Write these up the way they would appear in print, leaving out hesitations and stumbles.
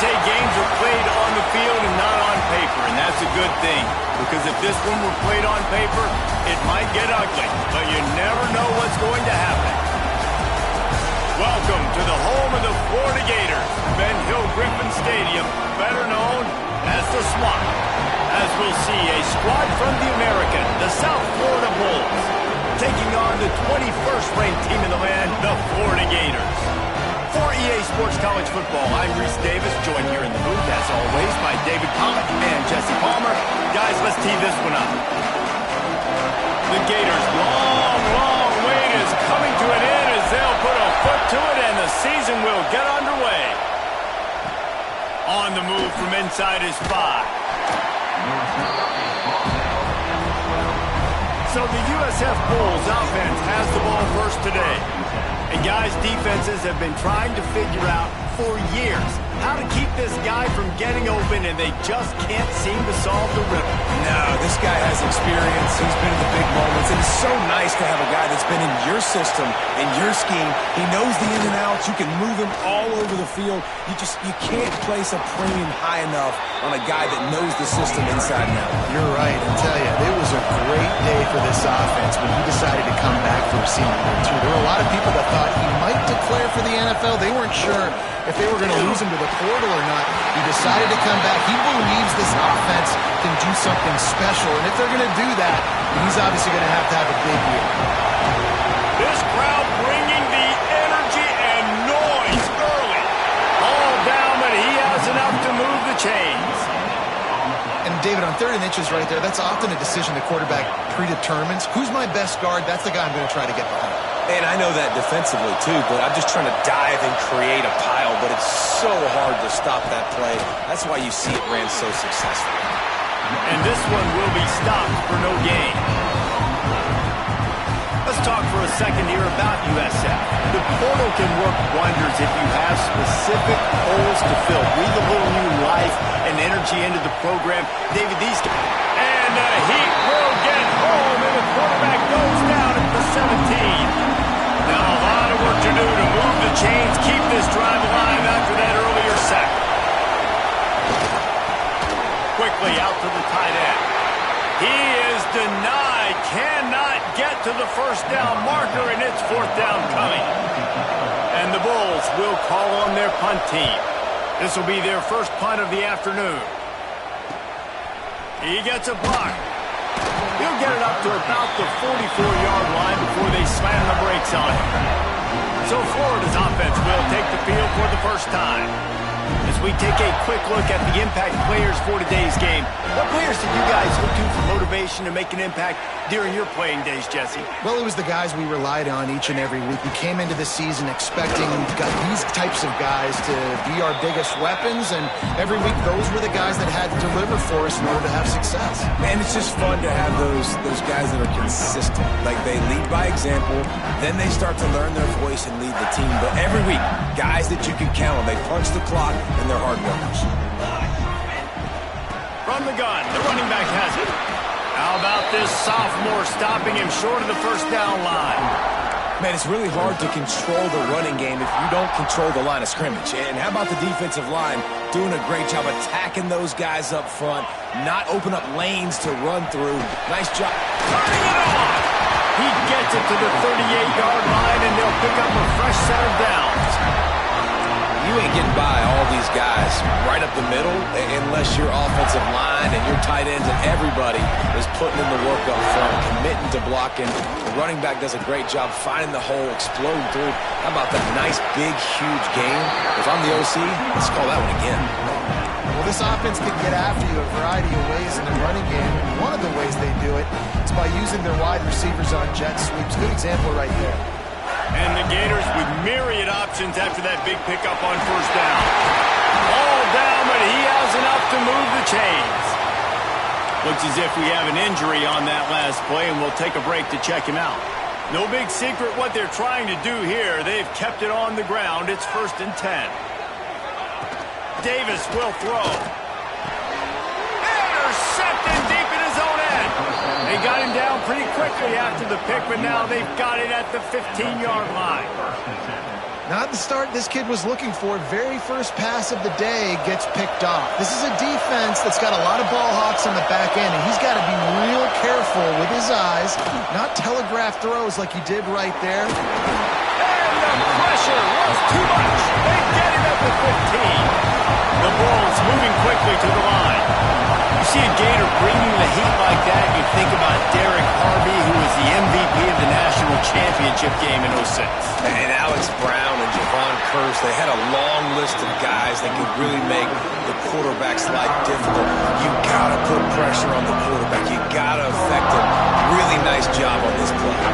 say games are played on the field and not on paper, and that's a good thing. Because if this one were played on paper, it might get ugly, but you never know what's going to happen. Welcome to the home of the Florida Gators, Ben Hill Griffin Stadium, better known as the Swamp. As we'll see a squad from the American, the South Florida Bulls, taking on the 21st ranked team in the land, the Florida Gators. For EA Sports College Football, I'm Reese Davis, joined here in the booth, as always, by David Pollock and Jesse Palmer. Guys, let's tee this one up. The Gators' long wait is coming to an end as they'll put a foot to it, and the season will get underway. On the move from inside is 5. So the USF Bulls offense has the ball first today. And guys, defenses have been trying to figure out for years how to keep this guy from getting open, and they just can't seem to solve the riddle. No, this guy has experience. He's been in the big moments. And it's so nice to have a guy that's been in your system, in your scheme. He knows the in and outs. You can move him all over the field. You can't place a premium high enough on a guy that knows the system inside and out. You're right. I tell you, it was a great day for this offense when he decided to come back for receiving number 2. There were a lot of people that thought he might declare for the NFL. They weren't sure if they were going to lose him to the portal or not. He decided to come back. He believes this offense can do something special, and if they're going to do that, he's obviously going to have a big year. This crowd bringing the energy and noise early. All down, but he has enough to move the chains. And David, on 3rd and inches right there, that's often a decision the quarterback predetermines. Who's my best guard? That's the guy I'm going to try to get behind. And I know that defensively, too, but I'm just trying to dive and create a pile, but it's so hard to stop that play. That's why you see it ran so successful. And this one will be stopped for no gain. Let's talk for a second here about USF. The portal can work wonders if you have specific holes to fill. Breathe a little new life and energy into the program. David, these guys... And the Heat will get home, and the quarterback goes down at the 17. Now a lot of work to do to move the chains, keep this drive alive after that earlier sack. Quickly out to the tight end. He is denied, cannot get to the first down marker, and it's 4th down coming. And the Bulls will call on their punt team. This will be their first punt of the afternoon. He gets a block. He'll get it up to about the 44-yard line before they slam the brakes on him. So Florida's offense will take the field for the first time. As we take a quick look at the impact players for today's game, what players did you guys look to for motivation to make an impact during your playing days, Jesse? Well, it was the guys we relied on each and every week. We came into the season expecting these types of guys to be our biggest weapons, and every week those were the guys that had to deliver for us in order to have success. And it's just fun to have those guys that are consistent. Like, they lead by example, then they start to learn their voice and lead the team. But every week, guys that you can count on, they punch the clock, and they're hard workers. From the gun, the running back has it. How about this sophomore stopping him short of the first down line? Man, it's really hard to control the running game if you don't control the line of scrimmage. And how about the defensive line doing a great job attacking those guys up front, not open up lanes to run through. Nice job. Turning it off! He gets it to the 38-yard line, and they'll pick up a fresh set of downs. You ain't getting by all these guys right up the middle unless your offensive line and your tight ends and everybody is putting in the work up front, committing to blocking. The running back does a great job finding the hole, exploding through. How about that nice, big, huge game? If I'm the OC, let's call that one again. Well, this offense can get after you a variety of ways in the running game. And one of the ways they do it is by using their wide receivers on jet sweeps. Good example right there. And the Gators with myriad options after that big pickup on first down. All down, but he has enough to move the chains. Looks as if we have an injury on that last play, and we'll take a break to check him out. No big secret what they're trying to do here. They've kept it on the ground. It's 1st and 10. Davis will throw. Intercepted deep in his own end. They got him down pretty quickly after the pick, but now they've got it at the 15-yard line. Not the start this kid was looking for. Very first pass of the day gets picked off. This is a defense that's got a lot of ball hawks on the back end, and he's got to be real careful with his eyes, not telegraph throws like he did right there. And the pressure was too much. They get it at the 15. The Bulls moving quickly to the line. You see a Gator bringing the heat like that, you think about Derek Harvey, who was the MVP of the national championship game in 06. And Alex Brown and Javon Curse, they had a long list of guys that could really make the quarterback's life difficult. You gotta put pressure on the quarterback. You gotta affect him. Really nice job on this play.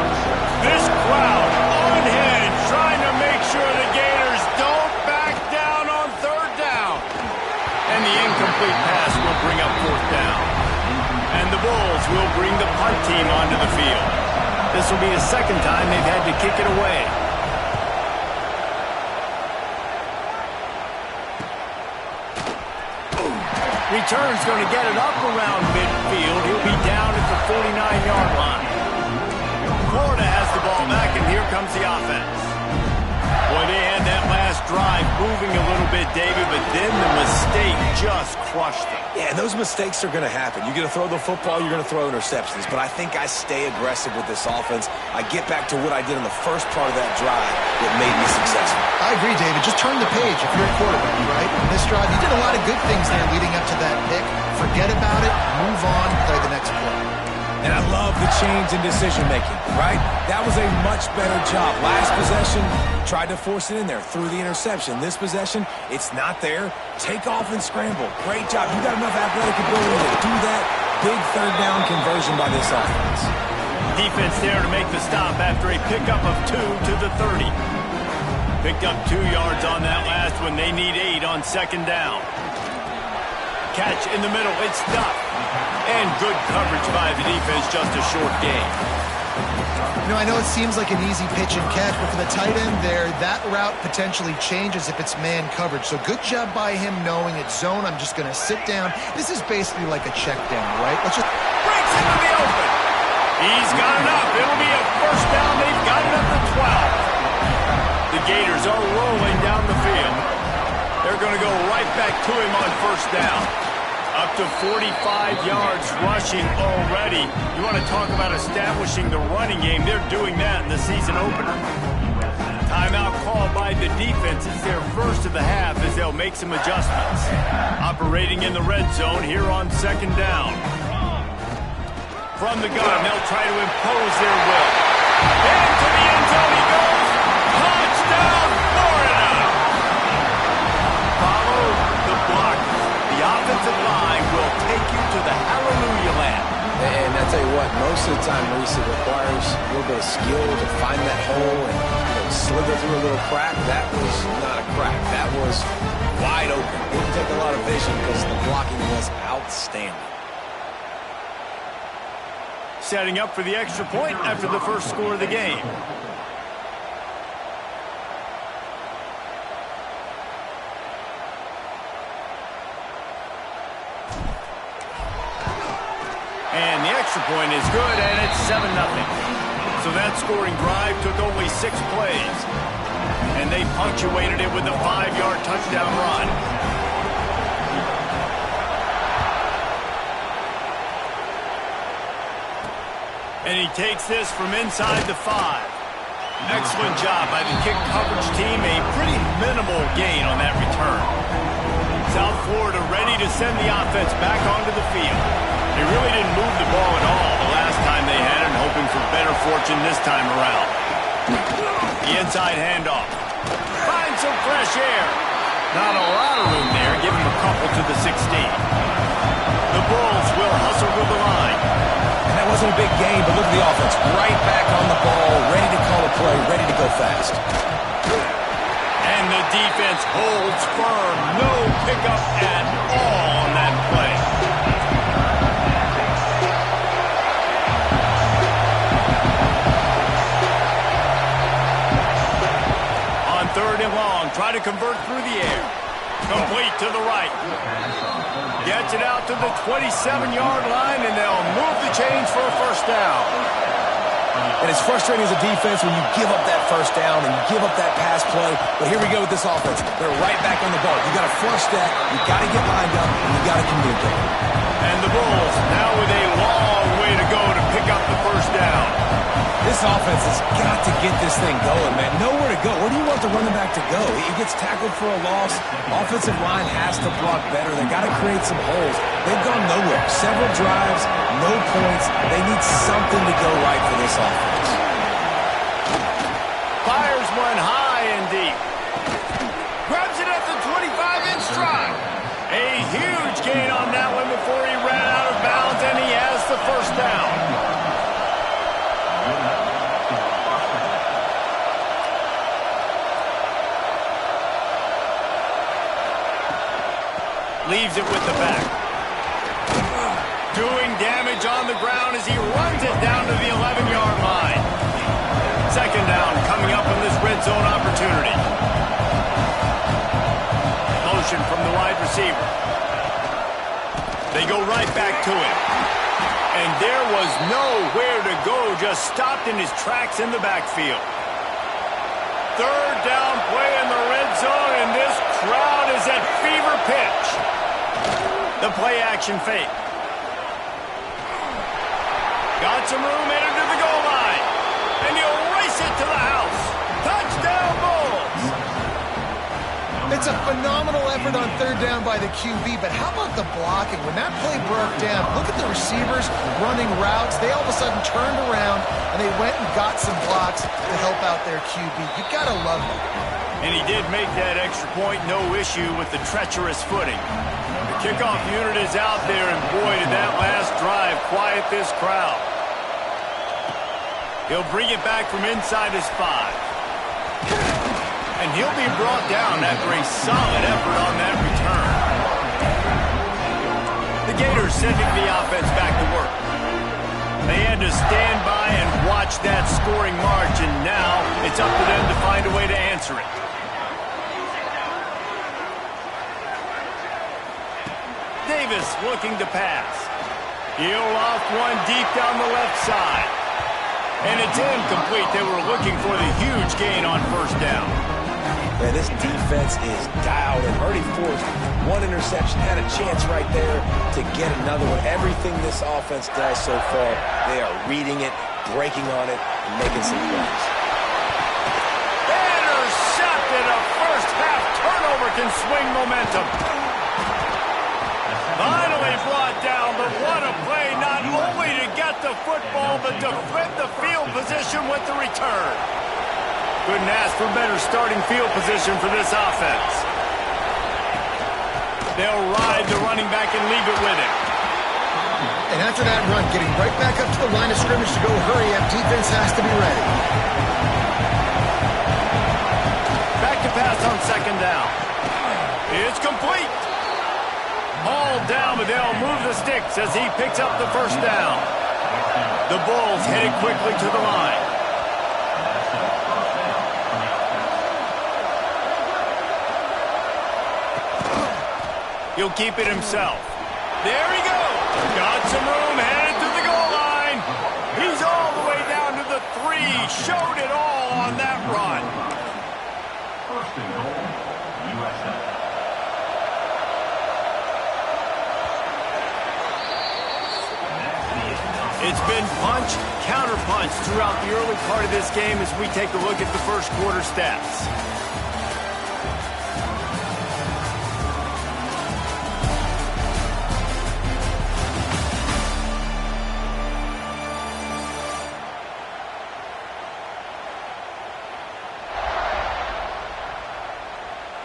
This crowd on hand, trying to make sure the Gators don't back down on third down. And the incomplete pass will bring up fourth down. And the Bulls will bring the punt team onto the field. This will be the second time they've had to kick it away. Return's going to get it up around midfield. He'll be down at the 49-yard line. Florida has the ball back, and here comes the offense. Boy, they had that last drive moving a little bit, David, but then the mistake just crushed them. Yeah, and those mistakes are going to happen. You're going to throw the football, you're going to throw interceptions. But I think I stay aggressive with this offense. I get back to what I did in the first part of that drive that made me successful. I agree, David. Just turn the page if you're a quarterback, right? In this drive, you did a lot of good things there leading up to that pick. Forget about it, move on, play the next play. And I love the change in decision-making, right? That was a much better job. Last possession, tried to force it in there, threw the interception. This possession, it's not there. Take off and scramble. Great job. You got enough athletic ability to do that. Big third down conversion by this offense. Defense there to make the stop after a pickup of 2 to the 30. Picked up 2 yards on that last one. They need 8 on second down. Catch in the middle. It's stuffed. And good coverage by the defense, just a short game. You know, I know it seems like an easy pitch and catch, but for the tight end there, that route potentially changes if it's man coverage. So good job by him knowing it's zone. I'm just going to sit down. This is basically like a check down, right? Let's just... Breaks into the open. He's got it up. It'll be a first down. They've got it up to 12. The Gators are rolling down the field. They're going to go right back to him on first down. Up to 45 yards rushing already. You want to talk about establishing the running game. They're doing that in the season opener. Timeout called by the defense. It's their first of the half as they'll make some adjustments. Operating in the red zone here on second down. From the gun, they'll try to impose their will. Into the end zone he goes. Touchdown, Florida! Follow the block. The offensive line will take you to the hallelujah land. And I tell you what, most of the time, Reese, it requires a little bit of skill to find that hole and slither through a little crack. That was not a crack. That was wide open. Didn't take a lot of vision because the blocking was outstanding. Setting up for the extra point after the first score of the game. And the extra point is good, and it's 7-0. So that scoring drive took only 6 plays. And they punctuated it with a 5-yard touchdown run. And he takes this from inside the 5. Excellent job by the kick coverage team. A pretty minimal gain on that return. South Florida ready to send the offense back onto the field. They really didn't move the ball at all the last time they had it, hoping for better fortune this time around. The inside handoff. Find some fresh air. Not a lot of room there. Give him a couple to the 16. The Bulls will hustle with the line. And that wasn't a big game, but look at the offense. Right back on the ball, ready to call a play, ready to go fast. And the defense holds firm. No pickup at all on that play. On third and long, try to convert through the air. Complete to the right. Gets it out to the 27-yard line, and they'll move the chains for a first down. And it's frustrating as a defense when you give up that first down and you give up that pass play. But here we go with this offense. They're right back on the ball. You got to flush that. You got to get lined up, and you got to communicate. And the Bulls now with a long way to go to pick up the first down. This offense has got to get this thing going, man. Nowhere to go. Where do you want the running back to go? He gets tackled for a loss. Offensive line has to block better. They got to create some holes. They've gone nowhere. Several drives, no points. They need something to go right for this offense. Fires one high and deep. Grabs it at the 25-inch stride. A huge gain on that one before he ran out of bounds, and he has the first down. Leaves it with the back. Doing damage on the ground as he runs it down to the 11-yard line. Second down coming up on this red zone opportunity. Motion from the wide receiver. They go right back to it. And there was nowhere to go, just stopped in his tracks in the backfield. Third down play in the red zone, and this crowd is at fever pitch. The play action fake. Got some room, headed to the goal line. And he'll race it to the house. Touchdown, Bulls! It's a phenomenal effort on third down by the QB, but how about the blocking? When that play broke down, look at the receivers running routes. They all of a sudden turned around, and they went and got some blocks to help out their QB. You gotta love that. And he did make that extra point, no issue with the treacherous footing. The kickoff unit is out there, and boy, did that last drive quiet this crowd. He'll bring it back from inside his 5. And he'll be brought down after a solid effort on that return. The Gators sending the offense back to work. They had to stand by and watch that scoring march, and now it's up to them to find a way to answer it. Davis looking to pass. He'll loft one deep down the left side. And it's incomplete. They were looking for the huge gain on first down. Man, this defense is dialed and already forced one interception. Had a chance right there to get another one. Everything this offense does so far, they are reading it, breaking on it, and making some plays. Intercepted. A first-half turnover can swing momentum. Finally brought down, but what a play, not only to get the football, but to flip the field position with the return. Couldn't ask for better starting field position for this offense. They'll ride the running back and leave it with him. And after that run, getting right back up to the line of scrimmage to go hurry up, defense has to be ready. Back to pass on second down. It's complete. Hauled down, but they'll move the sticks as he picks up the first down. The Bulls headed quickly to the line. He'll keep it himself. There he goes. Got some room, headed to the goal line. He's all the way down to the 3. Showed it all on that run. First and goal, USA. It's been punch, counter-punch throughout the early part of this game as we take a look at the first quarter stats.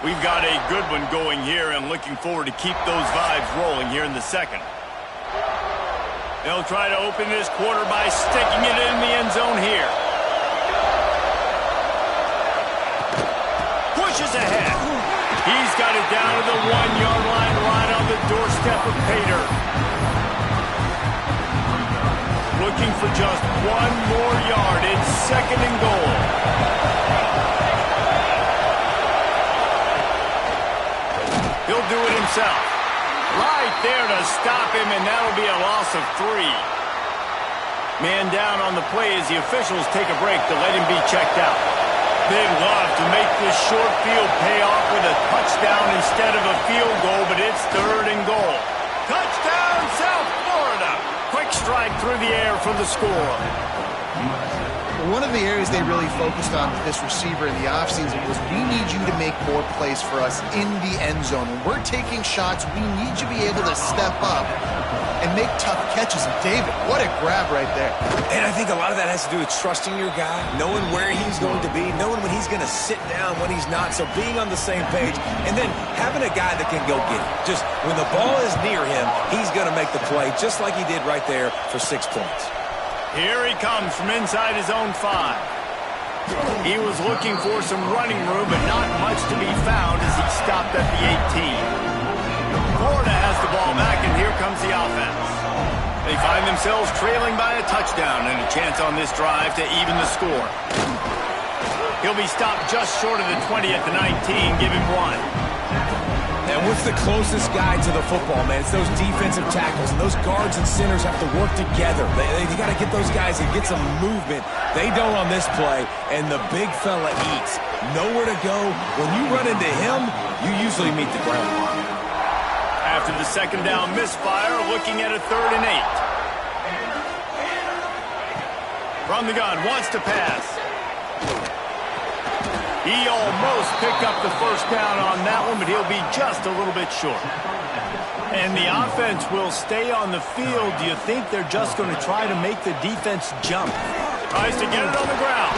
We've got a good one going here and looking forward to keep those vibes rolling here in the second. They'll try to open this quarter by sticking it in the end zone here. Pushes ahead. He's got it down to the 1-yard line, right on the doorstep of Pater. Looking for just one more yard. It's second and goal. He'll do it himself. Right there to stop him, and that'll be a loss of 3. Man down on the play as the officials take a break to let him be checked out. They'd love to make this short field pay off with a touchdown instead of a field goal, but it's 3rd and goal. Touchdown, South Florida! Quick strike through the air for the score. One of the areas they really focused on with this receiver in the offseason was we need you to make more plays for us in the end zone. When we're taking shots, we need you to be able to step up and make tough catches. And David, what a grab right there. And I think a lot of that has to do with trusting your guy, knowing where he's going to be, knowing when he's going to sit down, when he's not. So being on the same page, and then having a guy that can go get it. Just when the ball is near him, he's going to make the play, just like he did right there for 6 points. Here he comes from inside his own 5. He was looking for some running room, but not much to be found as he stopped at the 18. Florida has the ball back, and here comes the offense. They find themselves trailing by a touchdown and a chance on this drive to even the score. He'll be stopped just short of the 20 at the 19. Give him 1. And what's the closest guy to the football, man? It's those defensive tackles, and those guards and centers have to work together. They got to get those guys and get some movement. They don't on this play, and the big fella eats. Nowhere to go. When you run into him, you usually meet the ground. After the second down misfire, looking at a 3rd and 8. From the gun, wants to pass. He almost picked up the first down on that one, but he'll be just a little bit short. And the offense will stay on the field. Do you think they're just going to try to make the defense jump? Tries to get it on the ground.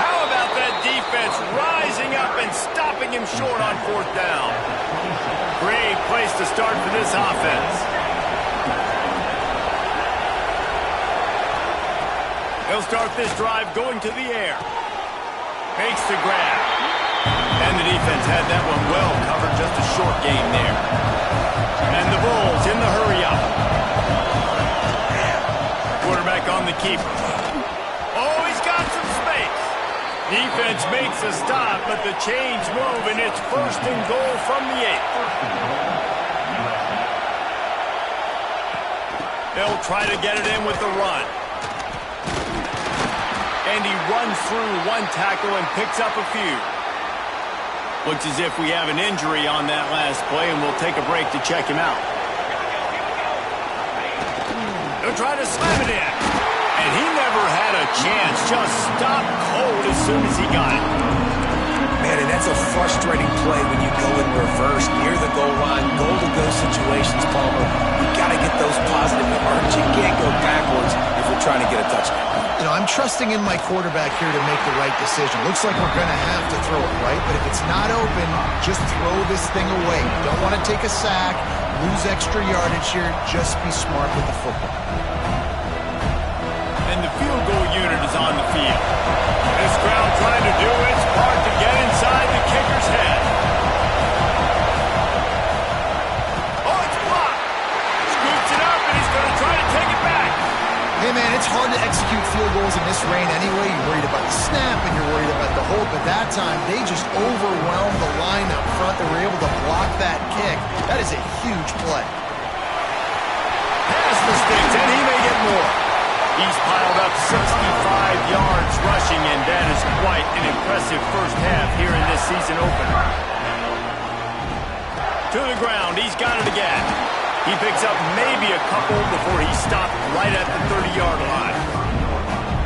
How about that defense rising up and stopping him short on 4th down? Great place to start for this offense. He'll start this drive going to the air. Makes the grab. And the defense had that one well covered. Just a short game there. And the Bulls in the hurry-up. Quarterback on the keeper. Oh, he's got some space. Defense makes a stop, but the chains move, and it's 1st and goal from the 8. They'll try to get it in with the run. And he runs through one tackle and picks up a few. Looks as if we have an injury on that last play, and we'll take a break to check him out. They'll try to slam it in. And he never had a chance. Just stopped cold as soon as he got it. Man, and that's a frustrating play when you go in reverse near the goal line, goal-to-go situations, Palmer. You got to get those positive yards. You can't go backwards if you're trying to get a touchdown. You know, I'm trusting in my quarterback here to make the right decision. Looks like we're going to have to throw it, right? But if it's not open, just throw this thing away. You don't want to take a sack, lose extra yardage here. Just be smart with the football. And the field goal unit is on the field. This crowd trying to do its part to get inside the kicker's head. Oh, it's blocked. Scoops it up, and he's going to try to take it back. Hey, man, it's hard to execute field goals in this rain anyway. You're worried about the snap and you're worried about the hold, but that time they just overwhelmed the line up front. They were able to block that kick. That is a huge play. Pass the sticks, and he may get more. He's piled up 65 yards rushing, and that is quite an impressive first half here in this season opener. To the ground, he's got it again. He picks up maybe a couple before he stopped right at the 30-yard line.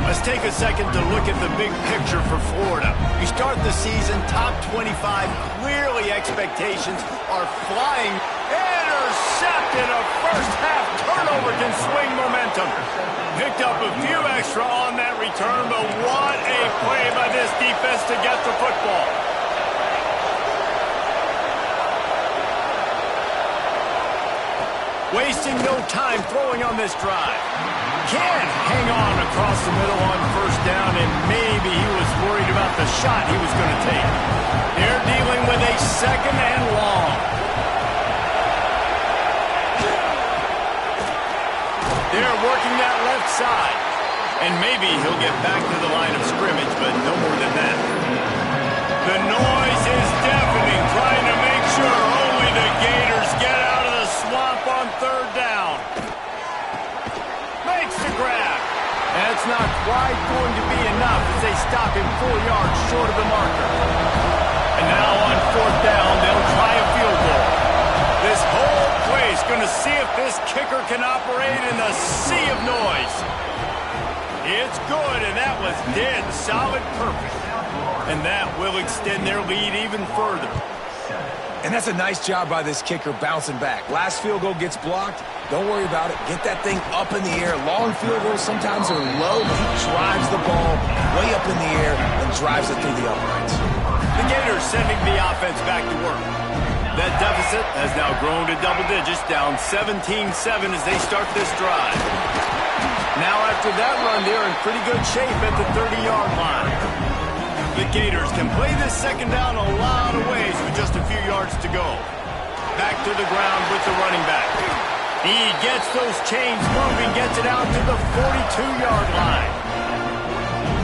Let's take a second to look at the big picture for Florida. You start the season top 25. Clearly expectations are flying. Intercepted. A first-half turnover can swing momentum. Picked up a few extra on that return, but what a play by this defense to get the football. Wasting no time throwing on this drive. Can hang on across the middle on first down, and maybe he was worried about the shot he was going to take. They're dealing with a 2nd and long. They're working that left side. And maybe he'll get back to the line of scrimmage, but no more than that. The noise is deafening, trying to make sure only the Gators get out of the swamp on 3rd down. Makes the grab. it's not quite going to be enough as they stop him 4 yards short of the marker. And now on 4th down, they'll try a field goal. This whole place going to see if this kicker can operate in the sea of noise. It's good, and that was dead solid perfect. And that will extend their lead even further. And that's a nice job by this kicker bouncing back. Last field goal gets blocked. Don't worry about it. Get that thing up in the air. Long field goals sometimes are low, but he drives the ball way up in the air and drives it through the uprights. The Gators sending the offense back to work. That deficit has now grown to double digits, down 17-7 as they start this drive. Now after that run, they're in pretty good shape at the 30-yard line. The Gators can play this second down a lot of ways with just a few yards to go. Back to the ground with the running back. He gets those chains moving, gets it out to the 42-yard line.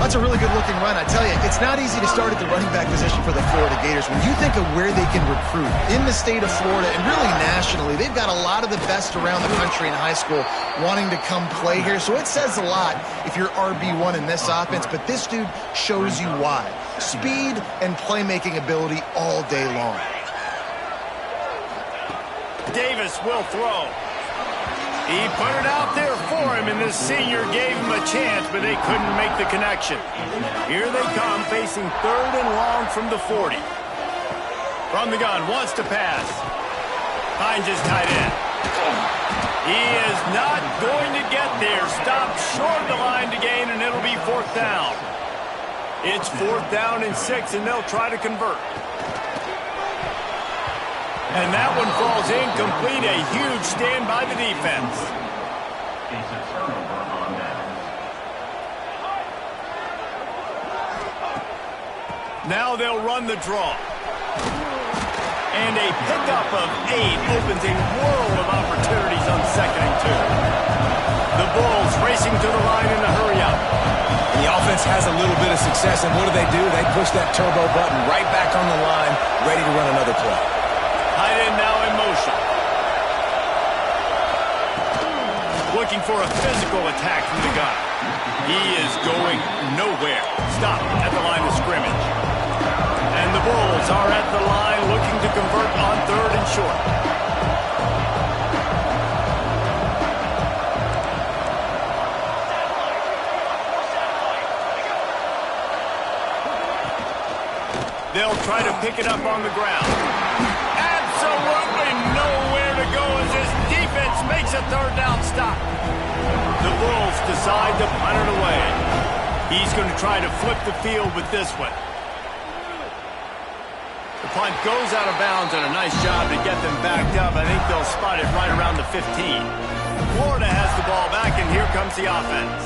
That's a really good-looking run. I tell you, it's not easy to start at the running back position for the Florida Gators. When you think of where they can recruit in the state of Florida and really nationally, they've got a lot of the best around the country in high school wanting to come play here. So it says a lot if you're RB1 in this offense, but this dude shows you why. Speed and playmaking ability all day long. Davis will throw. He put it out there for him, and this senior gave him a chance, but they couldn't make the connection. Here they come, facing 3rd and long from the 40. From the gun, wants to pass. Finds his tight end. He is not going to get there. Stopped short of the line to gain, and it'll be 4th down. It's 4th down and 6, and they'll try to convert. And that one falls incomplete. A huge stand by the defense. It's a turnover on downs. Now they'll run the draw. And a pickup of 8 opens a world of opportunities on 2nd and 2. The Bulls racing to the line in a hurry up. The offense has a little bit of success, and what do? They push that turbo button right back on the line, ready to run another play. Tight end now in motion. Looking for a physical attack from the gun. He is going nowhere. Stop at the line of scrimmage. And the Bulls are at the line looking to convert on 3rd and short. They'll try to pick it up on the ground. Absolutely nowhere to go as this defense makes a 3rd down stop. The Bulls decide to punt it away. He's going to try to flip the field with this one. The punt goes out of bounds, and a nice job to get them backed up. I think they'll spot it right around the 15. Florida has the ball back, and here comes the offense.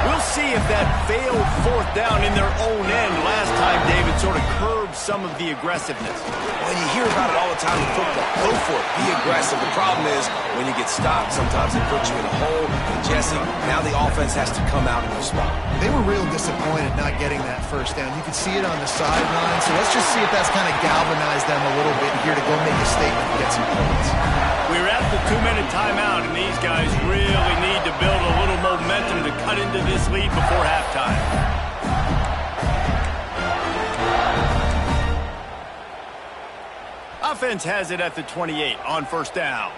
We'll see if that failed 4th down in their own end last time, David, sort of curbed some of the aggressiveness. Well, you hear about it all the time in football. Go for it. Be aggressive. The problem is when you get stopped, sometimes it puts you in a hole. And Jesse, now the offense has to come out and respond. They were real disappointed not getting that 1st down. You could see it on the sideline. So let's just see if that's kind of galvanized them a little bit here to go make a statement and get some points. We're at the 2-minute timeout, and these guys really need to build a little momentum to cut into this lead before halftime. Offense has it at the 28 on 1st down.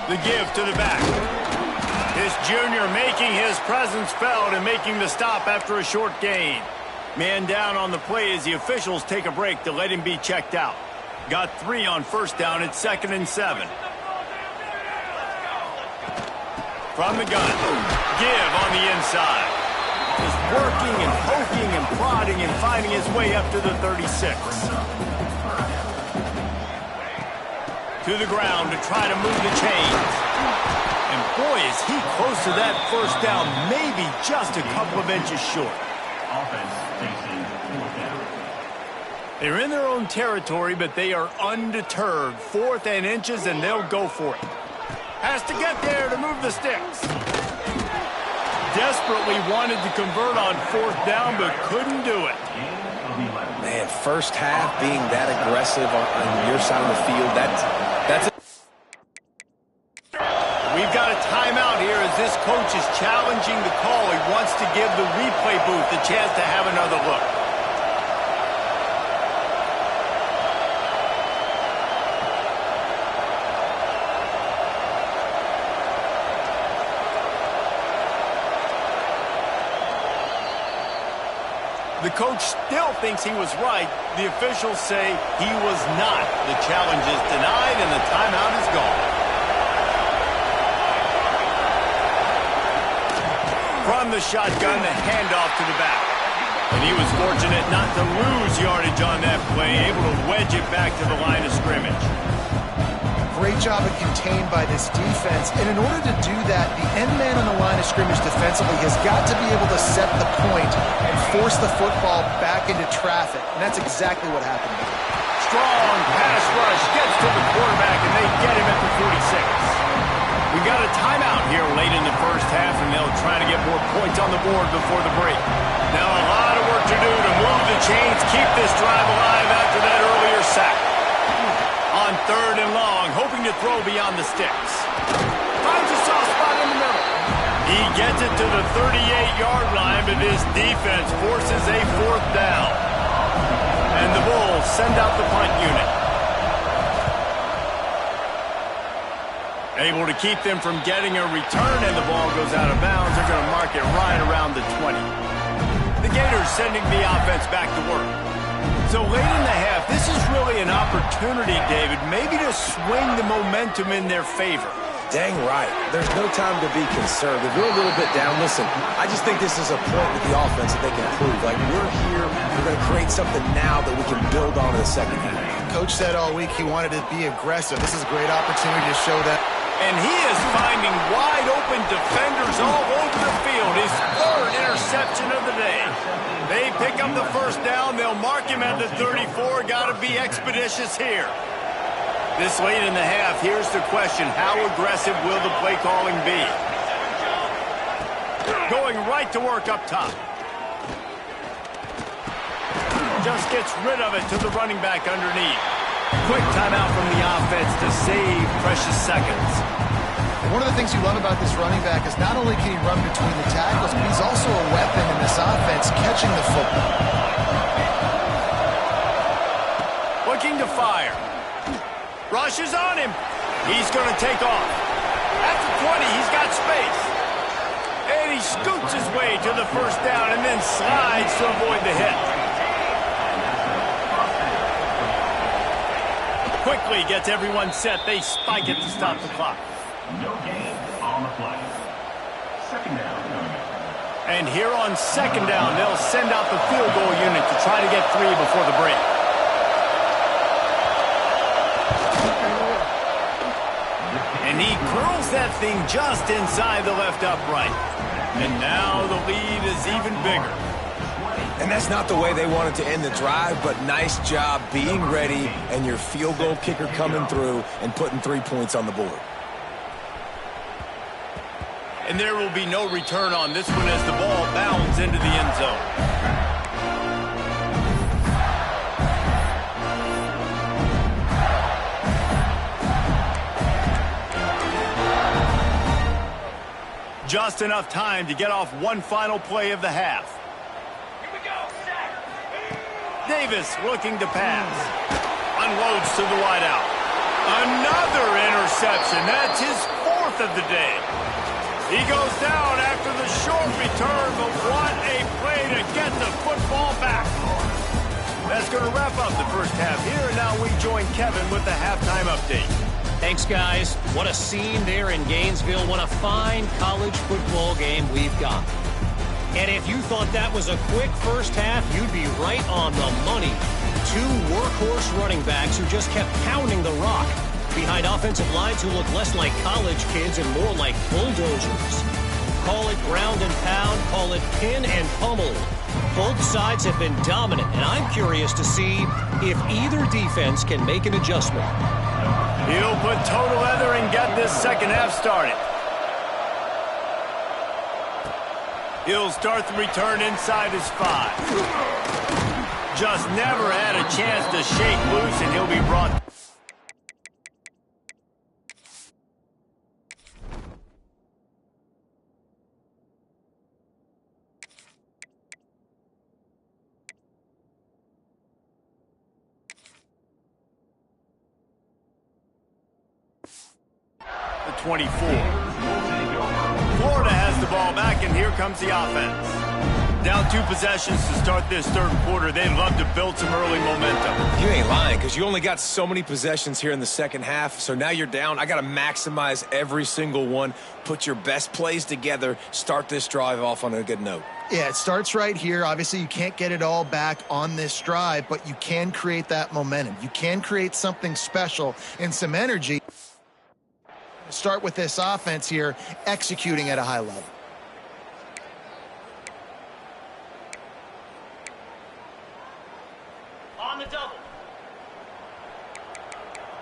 The give to the back. This junior making his presence felt and making the stop after a short gain. Man down on the play as the officials take a break to let him be checked out. Got 3 on 1st down at 2nd and 7. From the gun. Give on the inside. Just working and poking and prodding and finding his way up to the 36. To the ground to try to move the chains. And boy, is he close to that 1st down, maybe just a couple of inches short. Offense facing 4th down. They're in their own territory, but they are undeterred. 4th and inches, and they'll go for it. Has to get there to move the sticks. Desperately wanted to convert on 4th down, but couldn't do it. Man, 1st half being that aggressive on your side of the field, that's it. We've got a timeout this coach is challenging the call. He wants to give the replay booth a chance to have another look. The coach still thinks he was right. The officials say he was not. The challenge is denied and the timeout is gone. From the shotgun, the handoff to the back. And he was fortunate not to lose yardage on that play, able to wedge it back to the line of scrimmage. Great job of contained by this defense. And in order to do that, the end man on the line of scrimmage defensively has got to be able to set the point and force the football back into traffic. And that's exactly what happened here. Strong pass rush gets to the quarterback, and they get him at the 46. We got a timeout here late in the first half, and they'll try to get more points on the board before the break. Now a lot of work to do to move the chains, keep this drive alive after that earlier sack. On 3rd and long, hoping to throw beyond the sticks. Finds a soft spot in the middle. He gets it to the 38-yard line, but his defense forces a 4th down. And the Bulls send out the punt unit. Able to keep them from getting a return, and the ball goes out of bounds. They're going to mark it right around the 20. The Gators sending the offense back to work. So late in the half, this is really an opportunity, David, maybe to swing the momentum in their favor. Dang right. There's no time to be conservative. We're a little bit down. Listen, I just think this is a point with the offense that they can improve. Like, we're here, we're going to create something now that we can build on in the second half. Coach said all week he wanted to be aggressive. This is a great opportunity to show that. And he is finding wide-open defenders all over the field. His 3rd interception of the day. They pick up the 1st down. They'll mark him at the 34. Got to be expeditious here. This late in the half, here's the question. How aggressive will the play calling be? Going right to work up top. Just gets rid of it to the running back underneath. Quick timeout from the offense to save precious seconds. One of the things you love about this running back is not only can he run between the tackles, but he's also a weapon in this offense, catching the football. Looking to fire. Rush is on him. He's going to take off. At the 20, he's got space. And he scoots his way to the 1st down and then slides to avoid the hit. Quickly gets everyone set. They spike it to stop the clock. No gain on the play. 2nd down. And here on 2nd down, they'll send out the field goal unit to try to get 3 before the break. And he curls that thing just inside the left upright. And now the lead is even bigger. And that's not the way they wanted to end the drive, but nice job being ready and your field goal kicker coming through and putting 3 points on the board. And there will be no return on this one as the ball bounds into the end zone. Just enough time to get off one final play of the half. Davis looking to pass. Unloads to the wideout. Another interception. That's his 4th of the day. He goes down after the short return, but what a play to get the football back. That's going to wrap up the first half here, and now we join Kevin with the halftime update. Thanks, guys. What a scene there in Gainesville. What a fine college football game we've got. And if you thought that was a quick first half, you'd be right on the money. 2 workhorse running backs who just kept pounding the rock behind offensive lines who look less like college kids and more like bulldozers. Call it ground and pound, call it pin and pummel. Both sides have been dominant, and I'm curious to see if either defense can make an adjustment. He'll put total leather and get this second half started. He'll start the return inside his 5. Just never had a chance to shake loose, and he'll be brought. 24. Florida has the ball back, and here comes the offense. Down 2 possessions to start this third quarter. They'd love to build some early momentum. You ain't lying, because you only got so many possessions here in the second half, so now you're down. I got to maximize every single one, put your best plays together, start this drive off on a good note. Yeah, it starts right here. Obviously, you can't get it all back on this drive, but you can create that momentum. You can create something special and some energy. Start with this offense here, executing at a high level. On the double.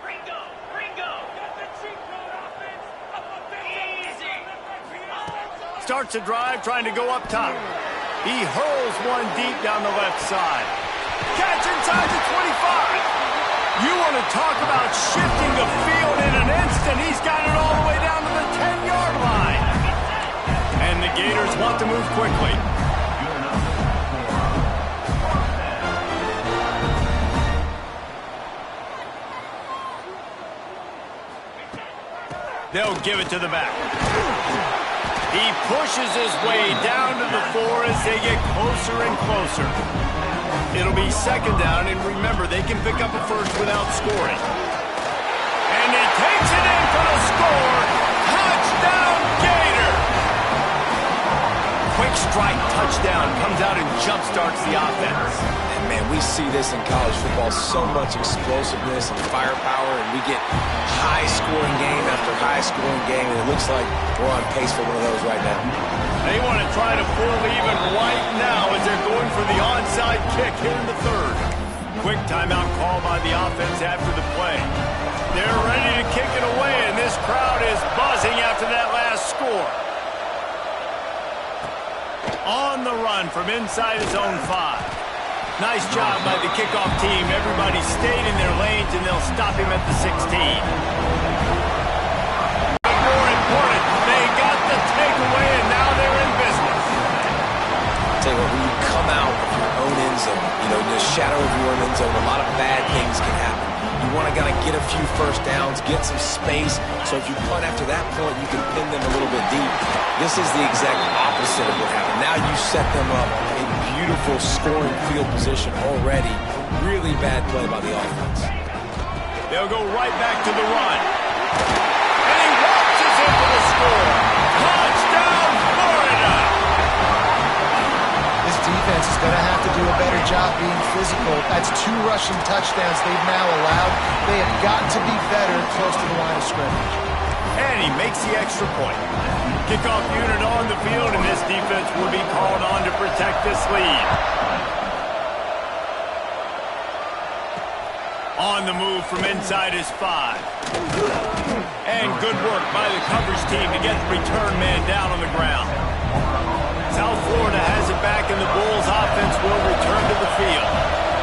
Ringo. Easy. Starts a drive trying to go up top. He hurls one deep down the left side. Catch inside the 25. You want to talk about shifting the field in an instant. He's got it all the way down to the 10-yard line. And the Gators want to move quickly. They'll give it to the back. He pushes his way down to the 4 as they get closer and closer. It'll be second down, and remember, they can pick up a first without scoring. And he takes it in for the score. Touchdown, Gator! Quick strike touchdown comes out and jump-starts the offense. And man, we see this in college football, so much explosiveness and firepower, and we get high-scoring game after high-scoring game, and it looks like we're on pace for one of those right now. They want to try to pull even right now as they're going for the onside kick here in the third. Quick timeout call by the offense after the play. They're ready to kick it away, and this crowd is buzzing after that last score. On the run from inside his own 5. Nice job by the kickoff team. Everybody stayed in their lanes, and they'll stop him at the 16. More important, they got the takeaway, and now they're in business. Tell you what, when you come out of your own end zone, in the shadow of your own end zone, a lot of bad things can happen. You want to get a few first downs, get some space, so if you punt after that point, you can pin them a little bit deep. This is the exact opposite of what happened. Now you set them up in beautiful scoring field position already. Really bad play by the offense. They'll go right back to the run. And he watches it for the score. Touchdown, Florida! This defense is going to have to do a better job being physical. That's 2 rushing touchdowns they've now allowed. They have got to be better close to the line of scrimmage. And he makes the extra point. Kickoff unit on the field, and this defense will be called on to protect this lead. On the move from inside his 5. And good work by the coverage team to get the return man down on the ground. South Florida has it back, and the Bulls offense will return to the field.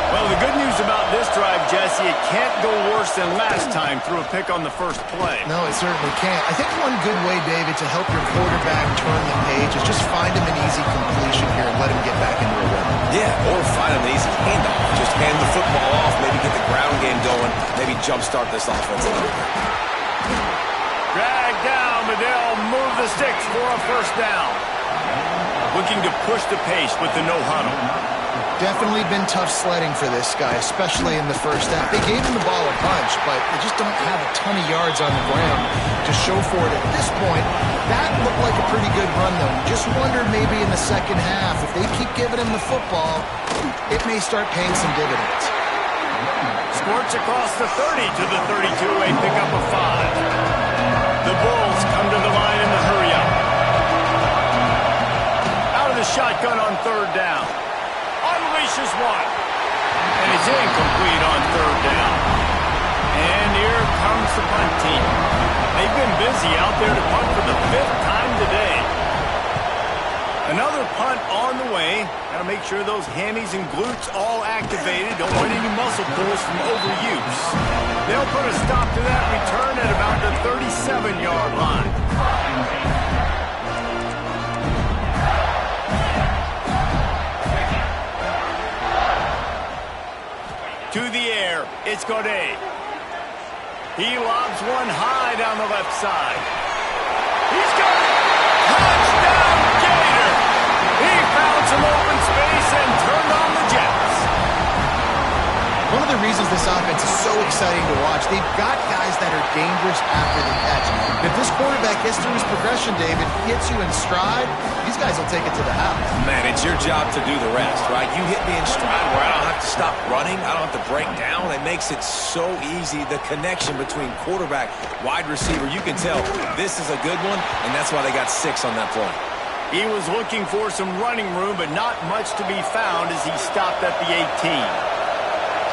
Well, the good news about this drive, Jesse, it can't go worse than last time through a pick on the first play. No, it certainly can't. I think one good way, David, to help your quarterback turn the page is just find him an easy completion here and let him get back into a rhythm. Yeah, or find him an easy handoff. Just hand the football off, maybe get the ground game going, maybe jumpstart this offense a little bit. Drag down, but they'll move the sticks for a first down. Looking to push the pace with the no huddle. Definitely been tough sledding for this guy, especially in the first half. They gave him the ball a bunch, but they just don't have a ton of yards on the ground to show for it at this point. That looked like a pretty good run, though. You just wonder maybe in the second half, if they keep giving him the football, it may start paying some dividends. Squirts across the 30 to the 32, a pickup of 5. The Bulls come to the line in the hurry-up. Out of the shotgun on third down. Unleashes one. And it's incomplete on third down. And here comes the punt team. They've been busy out there to punt for the 5th time today. Another punt on the way. Got to make sure those hammies and glutes all activated. Don't want any muscle pulls from overuse. They'll put a stop to that return at about the 37-yard line. To the air, it's Godet. He lobs one high down the left side. He's got it. Touchdown, Gator. He found some open space and turned on the Jets. One of the reasons this offense is so exciting to watch, they've got guys that are dangerous after the catch. If this quarterback gets through his progression, David, hits you in stride, these guys will take it to the house. Man, it's your job to do the rest, right? You hit me in stride where I don't have to stop running. I don't have to break down. It makes it so easy. The connection between quarterback, wide receiver, you can tell this is a good one, and that's why they got 6 on that play. He was looking for some running room, but not much to be found as he stopped at the 18.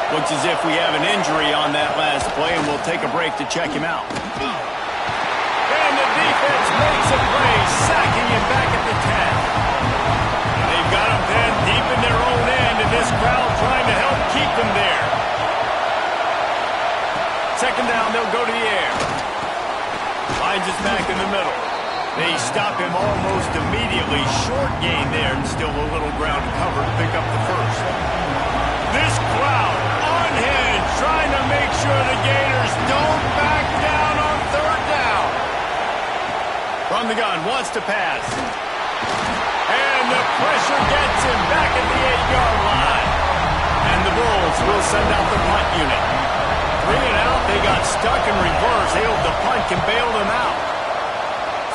Looks as if we have an injury on that last play, and we'll take a break to check him out. And the defense makes a play, sacking him back at the 10. They've got him pinned deep in their own end, and this crowd trying to help keep them there. Second down, they'll go to the air. Finds us back in the middle. They stop him almost immediately. Short gain there, and still a little ground to cover to pick up the first. This crowd unhinged, trying to make sure the Gators don't back down on third down. From the gun, wants to pass. And the pressure gets him back at the 8-yard line. And the Bulls will send out the punt unit. 3 and out, they got stuck in reverse. They hope the punt can bail them out.